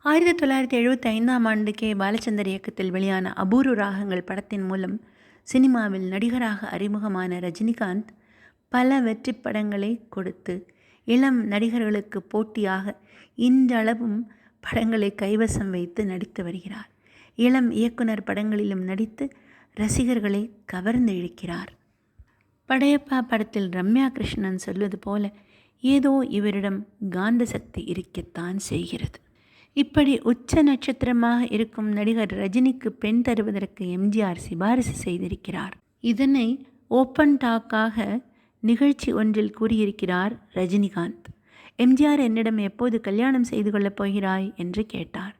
1975ஆம் ஆண்டு பாலச்சந்தர் இயக்கத்தில் வெளியான அபூர்வ ராகங்கள் படத்தின் மூலம் சினிமாவில் நடிகராக அறிமுகமான ரஜினிகாந்த் பல வெற்றி படங்களை கொடுத்து இளம் நடிகர்களுக்கு போட்டியாக இன்றளவும் படங்களை கைவசம் வைத்து நடித்து வருகிறார். இளம் இயக்குனர் படங்களிலும் நடித்து ரசிகர்களை கவர்ந்து இழுக்கிறார். படையப்பா படத்தில் ரம்யா கிருஷ்ணன் சொல்வது போல ஏதோ இவரிடம் காந்த சக்தி இருக்கத்தான் செய்கிறது. இப்படி உச்ச நட்சத்திரமாக இருக்கும் நடிகர் ரஜினிக்கு பெண் தருவதற்கு எம்ஜிஆர் சிபாரிசு செய்திருக்கிறார். இதனை ஓப்பன் டாக்காக நிகழ்ச்சி ஒன்றில் கூறியிருக்கிறார் ரஜினிகாந்த். எம்ஜிஆர் என்னிடம் எப்போது கல்யாணம் செய்து கொள்ளப் போகிறாய் என்று கேட்டார்.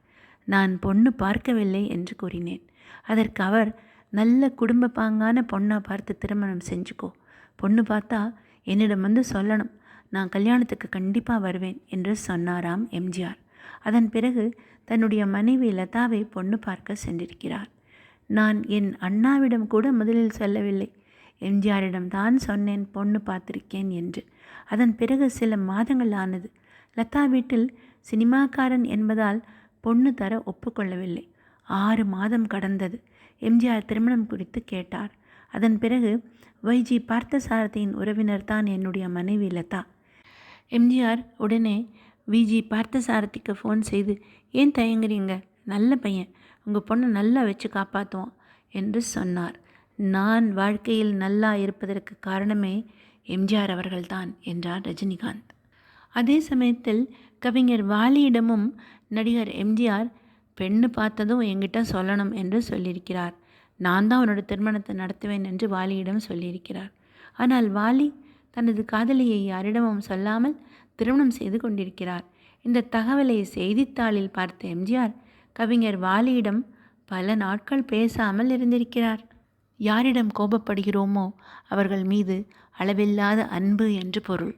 நான் பொண்ணு பார்க்கவில்லை என்று கூறினேன். அதற்கு அவர், நல்ல குடும்ப பாங்கான பொண்ணாக பார்த்து திருமணம் செஞ்சுக்கோ, பொண்ணு பார்த்தா என்னிடம் வந்து சொல்லணும், நான் கல்யாணத்துக்கு கண்டிப்பாக வருவேன் என்று சொன்னாராம் எம்ஜிஆர். அதன் பிறகு தன்னுடைய மனைவி லதாவை பொண்ணு பார்க்க சென்றிருக்கிறார். நான் என் அண்ணாவிடம் கூட முதலில் சொல்லவில்லை, எம்ஜிஆரிடம் தான் சொன்னேன் பொண்ணு பார்த்திருக்கேன் என்று. அதன் பிறகு சில மாதங்கள் ஆனது. லதா வீட்டில் சினிமாக்காரன் என்பதால் பொண்ணு தர ஒப்புக்கொள்ளவில்லை. 6 மாதம் கடந்தது. எம்ஜிஆர் திருமணம் குறித்து கேட்டார். அதன் பிறகு வைஜி பார்த்தசாரதியின் உறவினர் தான் என்னுடைய மனைவி லதா. எம்ஜிஆர் உடனே விஜி பார்த்தசாரதிக்கு ஃபோன் செய்து, ஏன் தயங்குறீங்க, நல்ல பையன், உங்கள் பொண்ணை நல்லா வச்சு காப்பாற்றுவோம் என்று சொன்னார். நான் வாழ்க்கையில் நல்லா இருப்பதற்கு காரணமே எம்ஜிஆர் அவர்கள்தான் என்றார் ரஜினிகாந்த். அதே சமயத்தில் கவிஞர் வாலியிடமும் நடிகர் எம்ஜிஆர் பெண்ணு பார்த்ததும் என்கிட்ட சொல்லணும் என்று சொல்லியிருக்கிறார். நான் தான் அவனோட திருமணத்தை நடத்துவேன் என்று வாலியிடம் சொல்லியிருக்கிறார். ஆனால் வாலி தனது காதலியை யாரிடமும் சொல்லாமல் திருமணம் செய்து கொண்டிருக்கிறார். இந்த தகவலை செய்தித்தாளில் பார்த்த எம்ஜிஆர் கவிஞர் வாலியிடம் பல நாட்கள் பேசாமல் இருந்திருக்கிறார். யாரிடம் கோபப்படுகிறோமோ அவர்கள் மீது அளவில்லாத அன்பு என்று பொருள்.